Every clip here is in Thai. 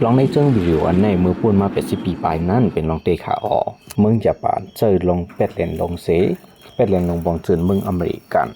ลองในเจิ้งวิดีโออันในมือพูดมา80 ปีปลายนั่นเป็นลองเตะขาออกเมืองญี่ปุ่นเจอลงเป็ดเลนลงเสเป็ดเลนลงบองจืนเมืองอเมริกัน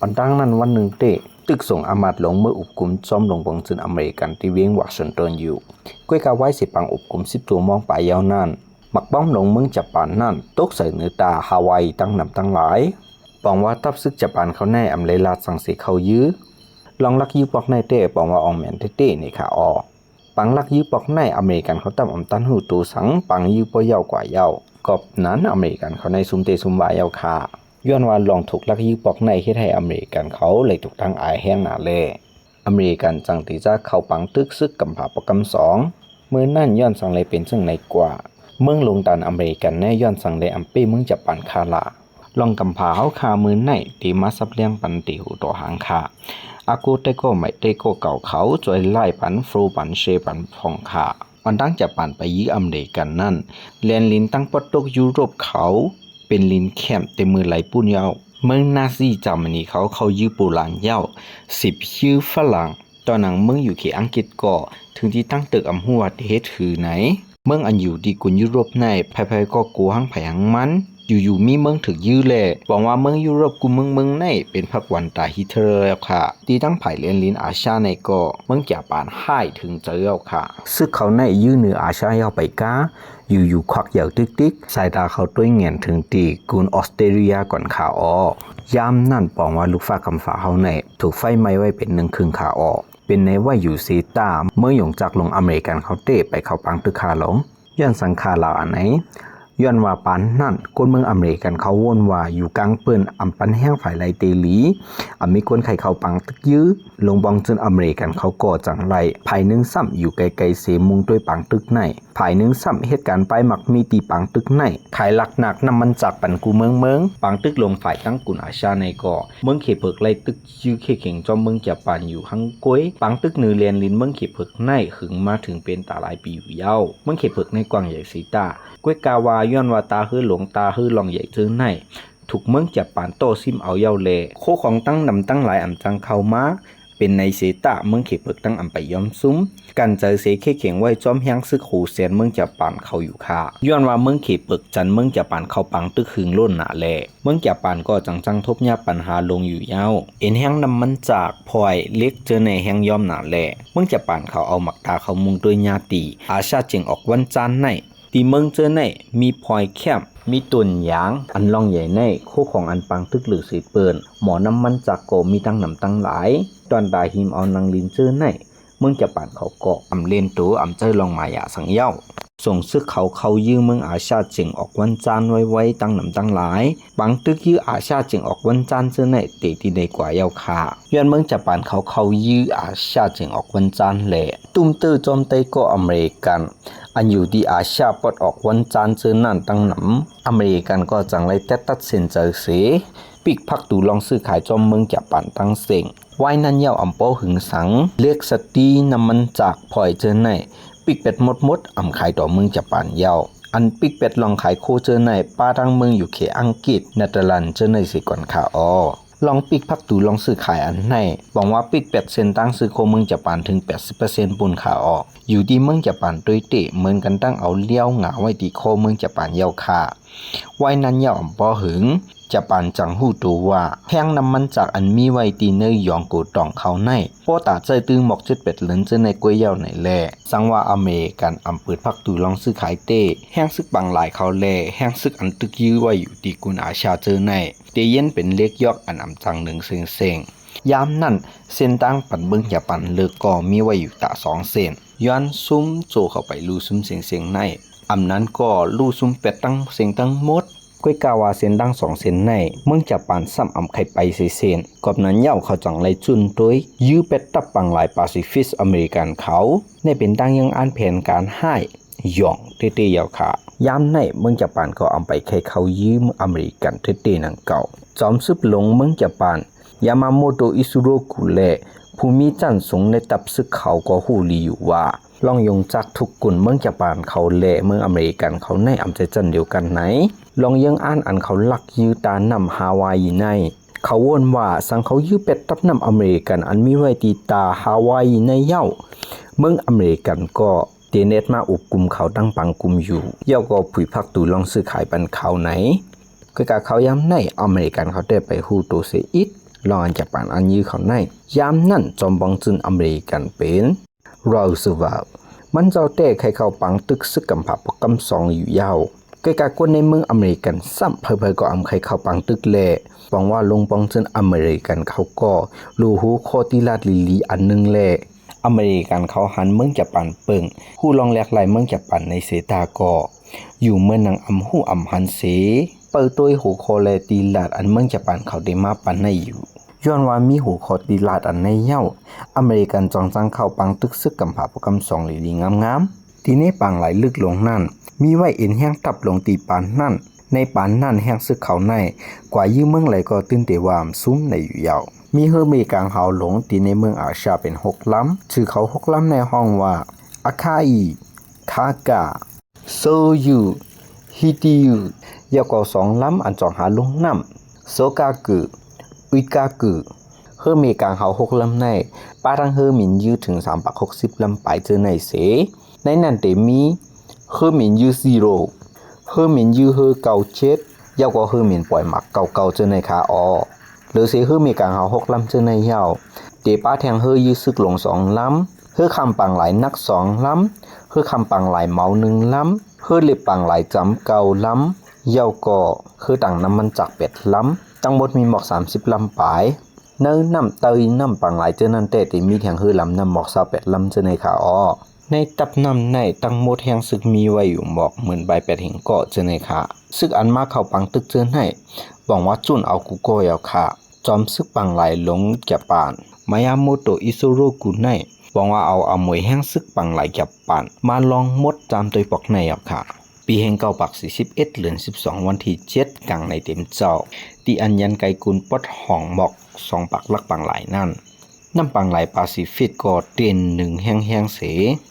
อันดังนั้นวันหนึ่งเตะตึกส่งอามัดลงเมื่ออุบกุมจอมลงบองจืนอเมริกันที่เวียงวอชิงตันอยู่ก้วยกาไว้สิปังอุบกุม10 ตัวมองปลายยาวนั่นมักบ้องลงเมืองญี่ปุ่นนั่นตกใส่เนื้อตาฮาวายตั้งนำตั้งหลายปองว่าทับซึกญี่ปุ่นเขาแน่อำเลลาดสังเสเขายื้อลองลักยื้อปอกในเตะปองว่าอองแมนเตะในขาออกปังลักยื้อปอกในอเมริกันเขาตั้มอำตันหูตูสังปังยื้อปอยาวกว่าเยาวกอบนั้นอเมริกันเขาในซุมเตซุมวายาวคาย้อนว่าลองถูกลักยื้อปอกในเฮ็ดให้อเมริกันเขาเลยถูกทางอายแห้งหนาเล่อเมริกันจังตีจะเข้าปังตึกซึกกำผาประกำ2เมื่อนั่นย้อนสังเลยเป็นซึ่งในกว่าเมืองลงดันอเมริกันแน่ย้อนสังเลยอัมเป้เมืองญี่ปุ่นคาลาลองกำผาเฮาคามือในตีมาซับเลี้ยงปันติหูตัวหางคาอากูเตโกไม่เตโกเก่าเขาจอยไล่ปันฟรูปันเชปันพองขาอันตั้งจะปันไปยื้ออเมริกันนั่นแลนลินตั้งปตกยุโรปเขาเป็นลินแคมเต็มมือไหลปุ่นยาวเมืองนาซีจามันนีเขายื้อโบราณยาว10ยื้อฝรั่งตอนนั้นเมืองอยู่เขตอังกฤษก็ถึงที่ตั้งตึกอำหัวเฮ็ดถือไหนเมืองอันอยู่ดีกุนยุโรปในภัยก็กลัวหังไผหังมันอยู่มีเมืองถึกยื้อแลบอกว่าเมืองยุโรปกูเมืองในเป็นพักวันตาฮิตเลอร์ค่ะตีตั้งไผ่เลียนลินอาชาในก็เมืองญี่ปุ่นให้ถึงเจอค่ะซึ่งเขาในยื้อเหนืออาชายาวไปก้าอยู่ควักเหยาติ๊กสายตาเขาต้วยเงียนถึงตีกุนออสเตรเลียก่อนขาออกยามนั่นปองว่าลูกฟ้าคำฝาเขาในถูกไฟไหม้ไว้เป็น1 ครึ่งขาออกเป็นในว่าอยู่ซีตาเมื่อหยงจากลงอเมริกันเขาเตะไปเข้าปังตึกคาหลงย้อนสังคาลาวอันไหนย้อนว่าปานนั่นคนเมืองอเมริกันเขาวนว่าอยู่กลางเปิ้นอำปันแห้งฝ่ายไลเตลีมีคนไข่เขาปังตึกยื้อลงบองจนอเมริกันเขาก่อจังไรภาย1 ซ้ำอยู่ไกลๆเสมุงด้วยปังตึกในภาย1 ซ้ำเหตุการณ์ไปมักมีตีปังตึกในขายหลักหนักนำมันจากปันกูเมืองปังตึกลงฝ่ายตั้งกุนอาชาในก่อเมืองเขเพิกไล่ตึกยื้อเข่งจอมเมืองญี่ปุ่นอยู่หังก้วยปังตึกนือเลียนลินเมืองเขเพิกในหึงมาถึงเป็นตาหลายปีอยู่ยาวเมืองเขเพิกในกว้างใหญ่สีตาก้วยกาวาย้อนว่าตาฮือหลงตาฮือลองใหญ่จึงในถูกเมืองญี่ปุ่นโตซิมเอาเยาเลโคของตั้งนำตั้งหลายอำจังเข้ามาเป็นในเสตะเมืองเขเพิกตั้งอำไปย้อมซุ้มกันเจอเสเข่งไว้จอมแห้งซึกหูเสียนเมืองญี่ปุ่นเขาอยู่ค่ะย้อนว่าเมืองเขเพิกจันเมืองญี่ปุ่นเขาปังตึกหึงล้นหนาแลเมืองญี่ปุ่นก็จังทบยาปัญหาลงอยู่ยาวเอ็นแห้งนำมันจากพลอยเล็กเจอในแห้งย้อมหนาแลเมืองญี่ปุ่นเขาเอาหมักตาเขามุงด้วยญาติอาชาจึงออกวันจันทร์ในตีเมืองเจอในมีพลอยแคบมีตุ่นยางอันล่องใหญ่ในโคของอันปังตึกหรือสีเปิ่นหมอน้ำมันจากโกมีตั้งนำตั้งหลายตอนดาหิมเอานางลินเจอในเมืองญี่ปุ่นเขาก็อำเลนตัวอำเจอลองมายาสังเย้าส่งซึกเขายื้อเมืองอาชาจึงออกวันจันทร์ไว้ตั้งนำตั้งหลายปังตึกยื้ออาชาจึงออกวันจันทร์เจอในเตตีในกว่าเย้าค่ะย้อนเมืองญี่ปุ่นเขายื้ออาชาจึงออกวันจันทร์แหละตุ้มเตอร์จอมไตก็อเมริกันอันอยู่ที่อาชาปดออกวันจันทร์เจอนั่นตั้งนำอเมริกันก็จังไรตัดสินใจเสียปิกพักตูลองซื้อขายจอมเมืองญี่ปุ่นตั้งเสียงไว้นั่นเย้าอำโปหึงสังเรียกสตีนำมันจากพลอยเจอในปิกเป็ดมดอำขายต่อเมืองญี่ปุ่นเย้าอันปิกเป็ดลองขายโคเจอในป้าทั้งเมืองอยู่เขตอังกฤษเนเธอร์แลนด์เจอในสิก่อนขาออลองปิกพักตูลองซื้อขายอันในบอกว่าปิกเป็ดเซนตั้งซื้อโคเมืองญี่ปุ่นถึง 80% ปุ่นขาออกอยู่ที่เมืองญี่ปุ่นโดยเตะเหมือนกันตั้งเอาเลี้ยวหงาไว้ที่โคเมืองญี่ปุ่นเย้าค่ะไว้นั้นเย้าอำปอหึงญี่ปุ่นจังหู้ตัวว่าแห้งน้ำมันจากอันมีไว้ตีเนยยองกูตองเขาในโปตาใจตึงหมอก7 เป็ดเหลินเจอในกวยเย้าในแลสังว่าอเมริกันอำเปิดพักตูลองซื้อขายเต้แห้งซึกบางหลายเขาแลแห้งซึกอันตึกยื้อไว้อยู่ที่กุนอาชาเจอในเตเย็นเป็นเล็กยอกอันอำจังหนึ่งเซ็งยามนั่นเส้นตั้งปันเบิ้งญี่ปุ่นเลิกก็มีไว้อยู่ตา2 เส้นย้อนซุ้มโจเข้าไปลู่ซุ้มเสียงในอำนั้นก็ลู่ซุ้มเป็ดตั้งเสียงตั้งหมดก้วยกาวาเส้นดัง2 เส้นในเมืองญี่ปุ่นซ้ำอำไข่ไป4 เส้นกอบนั้นเย้าเขาจังไรจุนตัวยื้อเป็ดตับปังหลายแปซิฟิกอเมริกันเขาในเป็นตั้งยังอ่านแผนการให้หย่องเตเย้าค่ะยามในเมืองญี่ปุ่นก็อำไปไข่เขายื้ออเมริกันเตนังเก่าจอมซึบลงเมืองญี่ปุ่นยามาโมโตอิซุโรกุเละภูมิจันทร์สงในตับซึกเขาก็หูลีอยู่ว่าลองยงจากทุกกุนเมืองญี่ปุ่นเขาเละเมืองอเมริกันเขาในอำใจจันเดียวกันไหนลองยังอ่านอันเขาลักยื้อตานำฮาวายในเขาวนว่าสังเขายื้อเป็ดตับนำอเมริกันอันมีไว้ตีตาฮาวายในเย้าเมืองอเมริกันก็ เตเน็ตมาอุบกลุ่มเขาตั้งปังกลุ่มอยู่เย่าก็ผุยพักตูลองซื้อขายปันเขาไหนก็กะเขาย้ำในอเมริกันเขาได้ไปฮูโตเซอิดลองจากปานอันยื้อเขาในย้ำนั่นจอมบองจึนอเมริกันเป็นรอสวามันเจ้าเต้ใครเข้าปังตึกซึกกำผับกำสองอยู่ยาวก็กะคนในเมืองอเมริกันซ้ำเผยๆก็อำใครเข้าปังตึกแลหวังว่าลงบองจึนอเมริกันเขาก็รู้ฮู้โคติลาดลีอันนึงแลอเมริกันเขาหันเมืองจะปันเปิงฮู้ลองแลกไหลเมืองจะปันในเสตากออยู่เมื่อนังอำฮู้อำหันเสเปิดตัวหูโคเลตีลาดอันเมืองจะปันเขาได้มาปันในอยู่ย้อนว่ามีหูโคตีลาดอันในเย้าอเมริกันจองจังเข้าปังตึกซึกกำผาปกำสองลีงามๆที่นี้ปังไหลลึกลงนั่นมีไว้เอ็นแห้งตับลงตีปานนั่นในปานนั่นแห้งซึกเขาในกว่ายื้อเมืองไหลก็ตื้นเตวามซุ้มในอยู่ยาวมีเฮอเมกางเฮาหลงตีในเมืองอาชาเป็น6ล้ำชื่อเขา6ล้ำในห้องว่าอาคาอีคากาโซยูฮิติยูยาวก็2ล้ำอันจองหาลงน้ำโซกากุอุยกากุเฮอเมกางเฮา6ล้ำในปาทังเฮอมินยื้อถึง360ล้ำไปเจอในเสในนั้นเตมีเฮอมินยื้อ0เฮอมินยื้อเฮอ97ยาวก็เฮอมินปล่อยหมักเก่าๆเจอในคาออหรือเสเฮอเมกางเฮา6ล้ำเจอในยาวเตป้าแทงเฮอยื้อซึกลง2ล้ำเฮอคำปังหลายนัก2ล้ำเฮอคำปังหลายเมา1ล้ำเฮอเล็บปังหลายจำเก่าล้ำยาวก็เฮอต่างน้ำมันจาก8ล้ำทั้งหมดมีหมอก30ล้ำปลายเนื้อน้ำเตยน้ำปังหลายเจอนั่นแต่ติมีแทงเฮอล้ำน้ำหมอก28ล้ำเจอในขาอ้อในตับน้ำในตั้งหมดแห่งซึกมีไว้อยู่หมอกเหมือนใบ8แห่งเกาะเจอในขาซึกอันมาเข้าปังตึกเจอให้บอกว่าจุนเอากูโกยาวค่ะจอมซึกปังไหลหลงแก่ปานมายาโมโตอิโซโรกุไนบอกว่าเอาอมวยแห้งซึกปังไหลแก่ปานมาลองมดจามตัวปอกในเอาค่ะปีแห่งเก่าปัก41เดือน12วันที่7กลางในเต็มเจ้าที่อัญญันไกกุลปดห้องหมอก2ปักลักปังไหลนั่นน้ำปังไหลแปซิฟิกก็เต้น1แห้งเส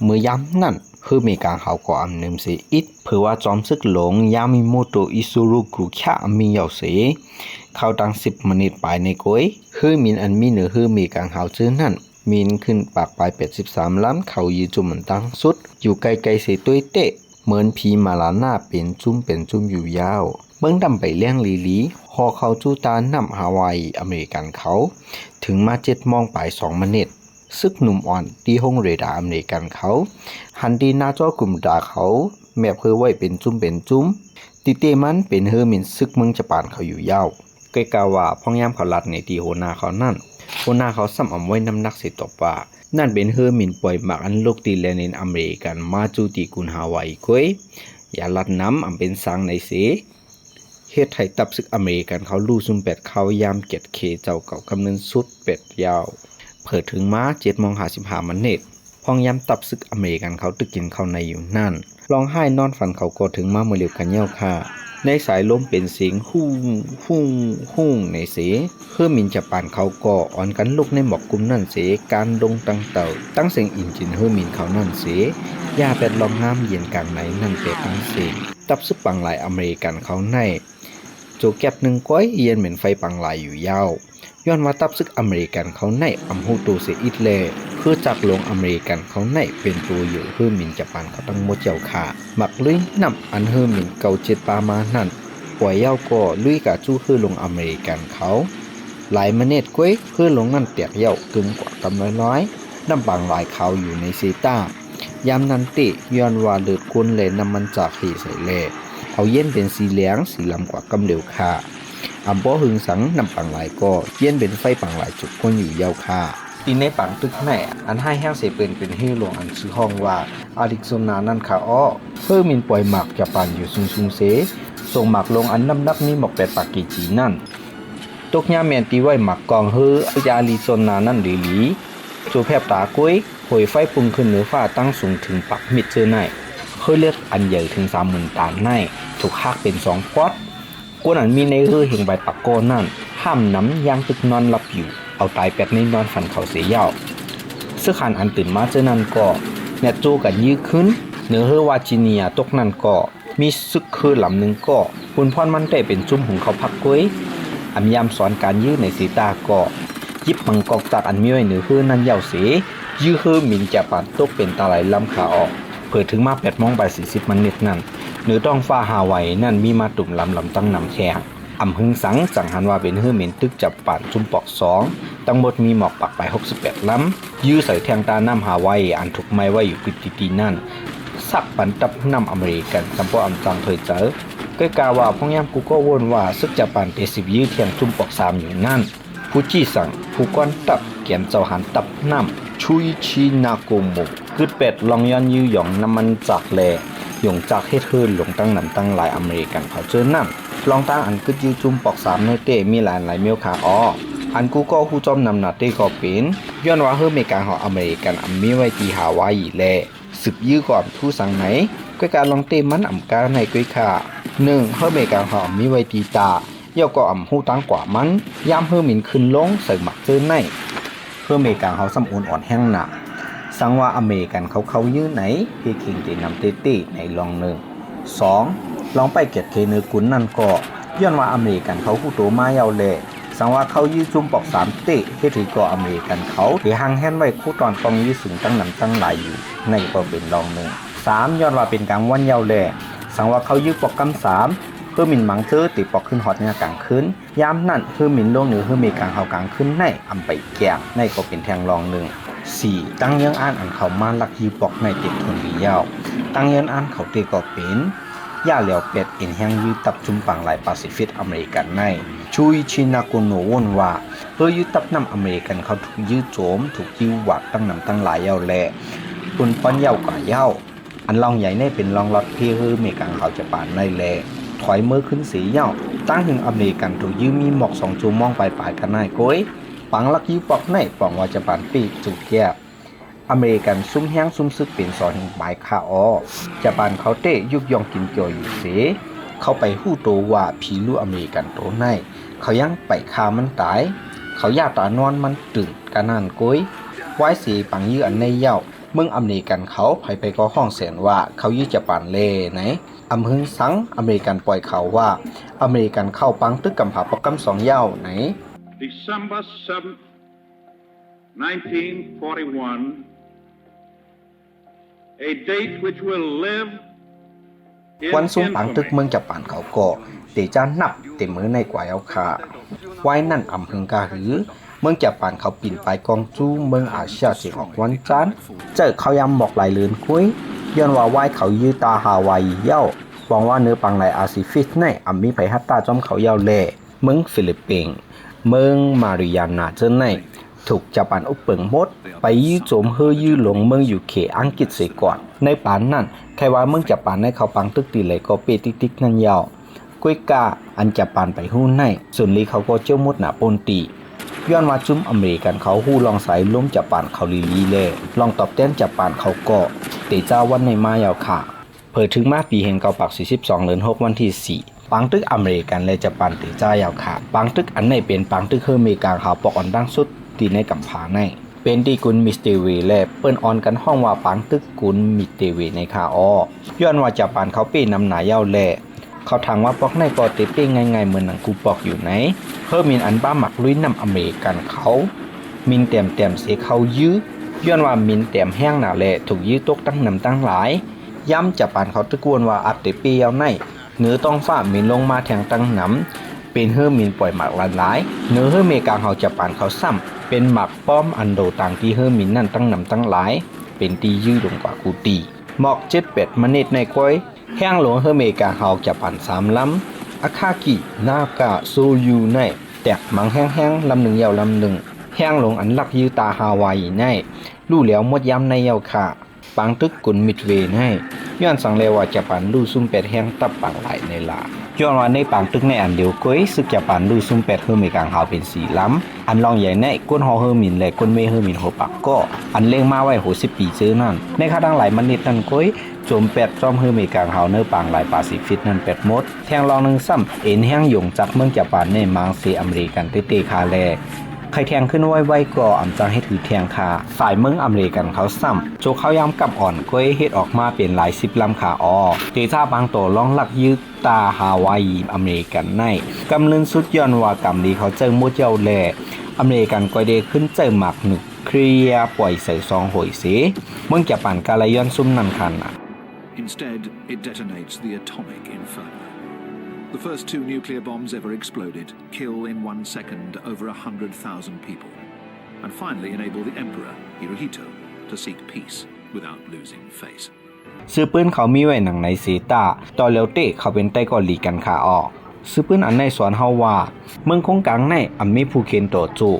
เมื่อย้ำนั่นคือมีการเขาก็อำนึมเสอิดเพื่อว่าจอมซึกหลงยามิโมโตอิซูรุกุแค่มีเหยาเสเข้าตั้ง10มินิไปในก้อยคือมินอันมีเหนือคือมีการเขาชื่อนั่นมินขึ้นปากไป83ล้ำเขายืจุ่มเหมือนตั้งสุดอยู่ไกลๆเสตุ้ยเตะเหมือนพีมาลาหน้าเป็นจุ่มอยู่ยาวเมืองดำไปเลี้ยงลีหอเขาจูตานำฮาวายอเมริกันเขาถึงมา7 โมงไป2 มินิซึกหนุ่มอ่อนที่ห้องเรดาร์อเมริกันเขาหันดีหน้าจอกลุ่มดาเขาแมพเพื่อไว้เป็นจุ่มติเตมันเป็นเฮอร์มินซึกเมืองญี่ปุ่นเขาอยู่ยาวใกล้กาว่าพ่องยามเขาลัดในตีโหนาเขานั่นโหนาเขาซ้ำอำไว้น้ำหนักสิตบว่านั่นเป็นเฮอร์มินปล่อยหมักอันโลกตีแลนินอเมริกันมาจูตีกุนฮาวายก้อยอย่าลัดน้ำอำเป็นสังในเสเฮ็ดให้ตับซึกอเมริกันเขาลู่ซุ่มเป็ดเขายามเก็ดเคเจ้าเก่ากำเนินสุดเป็ดยาวเปิดถึงม้า7:55มันเนตพองย้ำตับซึกอเมริกันเขาตึกกินเข้าในอยู่นั่นร้องไห้นอนฝันเขาก็ถึงม้าเมื่อเร็วกันเย้าค่ะในสายลมเป็นเสียงฮู้งในเสเพื่อมินจะปานเขาก็อ่อนกันลุกในหมอกกุมนั่นเสการลงตั้งเต่าตั้งเสียงอินจินเพื่อมินเขานั่นเสยาเป็ดลองงามเย็นกลางไหนนั่นเป็ดตั้งเสียงตับซึกปังหลายอเมริกันเขาในโจแก็บ1 ก้อยเย็นเหมือนไฟปังหลายอยู่ยาวย้อนว่าตับซึกอเมริกันเขาในอำฮูตูเสอิดแลเพื่อจักลงอเมริกันเขาในเป็นตัวอยู่เพื่อมินจะปานเขาตั้งหมดเจ้าค่ะหมักลุยนำอันเฮอมินเก่า7ปามานั่นปล่อยเย้าก็ลุยกะจู้คือลงอเมริกันเขาหลายมเนตก้วยเพื่อลงนั่นเตียกเย้ากึมกว่ากำน้อยน้ำบางหลายเขาอยู่ในเซต้ายามนันติย้อนว่าเลือดกุนเลยน้ำมันจากหีใส่แลเอาเย็นเป็นสีเหลืองสีลำกว่ากำเดียวค่ะอำบ่หึงสังนำปังหลายก็เย็นเป็นไฟปังหลายจุดคนอยู่ยาวค่ะอีในปังตึกแม่อันให้แห้งเสเป็นฮื้อหลวงอันซื้อห้องว่าอาริโซนานั่นค่ะอ้อเพิ่มมินปล่อยหมากจะปานอยู่ซุงเสส่งหมากลงอันน้ำนักมีหมอก8 ปากกีจีนั่นตกยาแมนตีไว้หมากกองฮื้อยาลิโซนานั่นหลีจูแพบตากุ้ยหวยไฟปุ่งขึ้นเหนือฟ้าตั้งสูงถึงปักมิดเจอในเพื่อเลือดอันใหญ่ถึง30,000 ตานในถูกหักเป็น2 ก๊อดกวนอันมีในเฮือเห็นใบปักโกนั่นห้ามน้ำยางตึกนอนหลับอยู่เอาตายแปดในนอนฝันเขาเสียยาวเสื้อขันอันตื่นมาเจอนั่นก็แนจูกันยื้อขึ้นเหนือเฮือวาจิเนียตกนั่นก็มีซึกคือลำหนึ่งก็คุณพรมันได้เป็นจุ่มของเขาพักกุ้ยอันยามสอนการยื้อในสีตาก็ยิบมังกอกจากอันมีไว้เหนือเฮือนั่นยาวเสียยื้อเฮือมินจะปานตกเป็นตาไหลลำขาออกเ ปิดถึงมา8:40นั่นเหนือต้องฟ้าฮาวายนั่นมีมาตุ่มลำตั้งนำแข่งอำหึงสังสังหารว่าเป็นเฮือเหม็นตึกจับป่านจุ่มปอก2ทั้งหมดมีหมอกปักไป68ลำยื้อใส่แทงตาน้ำฮาวายอันถูกไม้ไว้อยู่ปิดตีนั่นสักปันตับน้ำอเมริกันจำพออำจังเคยเจอก็กล่าวว่าพงยามกูก็วนว่าซึกจับป่านเตสิบยื้อเทียงจุ่มปอก3อยู่นั่นผู้จี้สั่งผู้ก้อนตับเกียนเจ้าหันตับน้ำชุยชีนาโกโมกึดเป็ดลองย้อนยื้อหยองน้ำมันจากแลหยงจากให้เทินหลงตั้งนำตั้งหลายอเมริกันเขาเจอน้ำลองตั้งอันกึดยื้อจุ่มปอก3ในเต้มีหลายเมียวขาอ้ออันกูก็ฮู้จอมนำหน้าเต้ก็เป็นย้อนว่าเฮอเมริกันของอเมริกันมีไว้ที่ฮาวายแลสืบยื้อก่อนผู้สั่งไหนก็การลองเต้มันอำการในกุ้ยค่า1เฮอเมริกันของมีไว้ที่ตาย่อก็อำฮู้ตั้งกว่ามันยามเฮอหมินขึ้นลงใส่หมักเจอในเฮอเมริกันเขาซ้ำอุ่นอ่อนแห้งหนักสังว่าอเมริกันเขายื้อไหนพี่คิงตีนำเต้ในลอง1 2ลองไปเกียรติเคเนกุนนั่นก็ย้อนว่าอเมริกันเขาฮู้โตมาเยาวแลสังว่าเขายื้อจุ่มปอก3เต้เฮ็ดให้ก็อเมริกันเขาที่ห่างแห่นไว้คู่ตอนกองยื้อสูงตั้งนำตั้งหลายอยู่ในก็เป็นลอง3ย้อนว่าเป็นกลางวันเยาวแลสังว่าเขายื้อปอกกำ3เพื่อมินหมังเจอติปอกขึ้นฮอตเนี่ยกลางคืนยามนั่นเพื่อมินลงเหนือเพื่อเมกลางเขากลางคืนในอำไปแก่ในก็เป็นแทงลอง4ตั้งยังอ่านอันเขามาลักยื้อปอกในติดทนดียาวตั้งยังอ่านเขาเตก็เป็นย่าเหลียวเป็ดเอ็นแห้งยื้อตับจุ่มปังหลายแปซิฟิกอเมริกันในชุยชินาโกโนวนว่าเพื่อยื้อตับนำอเมริกันเขาถูกยื้อโจมถูกยื้อหวัดตั้งนำตั้งหลายยาวแลปุ่นป้อนยาวกว่าเย้าอันลองใหญ่ในเป็นลองลอดที่เฮือเมกังเขาจะปานในแลถอยมือขึ้นสีเย้าตั้งถึงอเมริกันถูกยื้อมีหมอก2จูมองปลายกันนายก้อยปังลักยื้อปอกในป่องว่าจะปานปีกจุกแก้อเมริกันซุ่มแห้งซุ่มซึกเป็น2แห่งปลายคาออจะปานเขาเตะยุกยองกินเกี่ยวอยู่เสเข้าไปฮู้โตว่าผีลูกอเมริกันโตในเขายังไปคามันตายเขาย่าตานอนมันตึงกันนั่นก้อยไว้สีปังยื้ออันในเย้าเมืองอเมริกันเขาไปก็ห้องเสียนว่าเขายื้อจะปานเล่ไหนอำหึงสังอเมริกันปล่อยเขาว่าอเมริกันเข้าปังตึกกำผาปอกกำ2เย้าไหน December 7th, 1941, a date which will live วันสูงปังตึกเมืองจะปานเขาก็เตจานนับเต็มมือในกว่าเอาค่ะไว้นั่นอำหึงกาหือเมืองจะปานเขาปิ่นไปกองจู้เมืองอาเซียสิออกวันจันทร์เจอเขายำบอกหลายเลือนคุยย้อนว่าไหว้เขายื้อตาฮาวายเย้าหวังว่าเนื้อปังไหลอาซิฟิสในอำมีไผฮัตตาจอมเขาเย้าแลเมืองฟิลิปปินส์เมืองมาริยานาเจอในถูกจับปานอุปเปิงหมดไปยื้อโจมเฮอยื้อหลงเมืองอยู่เขตอังกฤษเสียก่อนในปานนั่นใครว่าเมืองจับปานในเขาปังตึกตีเลยก็เปติ๊กนั่นยาวกุ้ยกาอันจับปานไปหู้ในส่วนลีเขาก็เจ้ามุดหนาปนตีย้อนว่าจุ้มอเมริกันเขาหู้ลองสายล้มจับปานเขาลีเลยลองตอบแต้นจับปานเขาก็เตเจ้าวันในมายาวค่ะเผยถึงมาปีแห่งเกาปัก42เดือน6วันที่4ปังตึกอเมริกันและจับปานเตเจ้ายาวค่ะปังตึกอันในเป็นปังตึกเฮอเมริกันเขาปอกอ่อนดังสุดตีในกำผาในเป็นที่กุนมิสเตเวและเปิ้นออนกันห้องว่าปังตึกกุนมิสเตเวในคาอ้อย้อนว่าจับปานเขาปีนำหนาเย้าแลเขาทางว่าปอกในปอเตเป้ง่ายๆเหมือนหนังกูปอกอยู่ไหนเพิ่มมินอันบ้าหมักลุยนำอเมริกันเขามินเต็มเสียเขายื้อย้อนว่ามินเต็มแห้งหนาแลถูกยื้อตกตั้งนำตั้งหลายย้ำจับปานเขาตะกวนว่าอัดเตเป้เอาในเนื้อต้องฟ้ามินลงมาแทงตั้งนำเป็นเฮอมินปล่อยหมักหลายเนื้อเฮอเมกาเขาจับปานเขาซ้ำเป็นหมักป้อมอันโดต่างที่เฮอมินนั่นตั้งนำตั้งหลายเป็นตียื้อลงกว่ากูตีหมอก7-8มเนตในก้อยแห้งหลวงเฮอเมกาเขาจับปาน3ลำอาคากินากาโซยูในแตกมังแห้งลำหนึ่งยาวลำหนึ่งแห้งหลวงอันลักยื้อตาฮาวายในลู่แล้วมดย้ำในยาวค่ะปังตึกกุนมิดเวให้ย้อนสังเลว่าจะปันลู่ซุ่มเป็ดแห้งตับปังไหลในลาย้อนว่าในปังตึกในอันเดียวก้อยซึกจะปันลู่ซุ่มเป็ดเฮอเมกาเขาเป็น4ล้ำอันลองใหญ่ในก้นฮอเฮอมินและก้นเมเฮอมินหัวปักก็อันเล่งมาไว้60 ปีซื้อนั่นในค่าดังหลายมันนิดนั่นก้อยโจมเป็ดจอมเฮอเมกาเขาเนื้อปังหลายปาซิฟิกนั่นเป็ดมดแทงลองนึงซ้ำเอ็นแห้งหยงจากเมืองจะปันในมังเซอเมริกันเตคาแลใครแทงขึ้นไว้ก็อำจังให้ถือแทงคาฝ่ายเมืองอเมริกันเขาซ้ำโจเขาย้ำกับอ่อนก้อยเฮ็ดออกมาเป็นหลาย10ลำขาออเตจ้าบางโตล่องลักยึดตาฮาวายอเมริกันในกำลึงสุดย้อนว่ากำดีเขาเจอมุดเจ้าแลอเมริกันก้อยเดขึ้นเจอหมักหนึกเคลียปล่อยใส่ซองหอยเสเมืองจะปั่นกาลย้อนซุ่มนันคัน Instead, it detonates the atomic inferno. The first 2 nuclear bombs ever exploded kill in 1 second over 100,000 people, and finally enable the emperor, Hirohito, to seek peace without losing face. ซื้อปืนเขามีไว้หนังในเซตาต่อแล้วเตะเขาเป็นไต้กอลีกันขาออกซื้อปืนอันในสอนเฮาว่าเมืองคงกลางในอำมีผู้เคนโตจู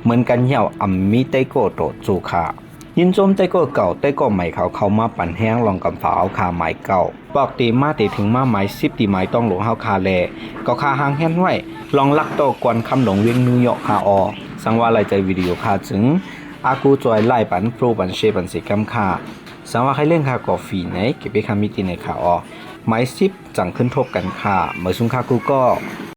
เหมือนกันเหี่ยวอำมีไต้กอโตจูค่ะยินโจมไต้กอเก่าไต้กอใหม่เขาเข้ามาปั่นแห้งลองกำฝาเอาคาไม้เก่าปอกตีมาเตถึงมาไม้10ตีไม้ต้องหลงเฮาคาแลก็คาหางแฮนไว้ลองลักโตกวนคำหลงเวียงนิวยอร์กคาออสังว่าหลายใจวิดีโอคาจึงอากูจอยไล่ปันโปรปันเชปันสิกำคาสังว่าใครเล่นคากอฟรีไหนเก็บไปคามิติในขาออไม้10จังขึ้นทบกันค่ะเมื่อซุงคากูก็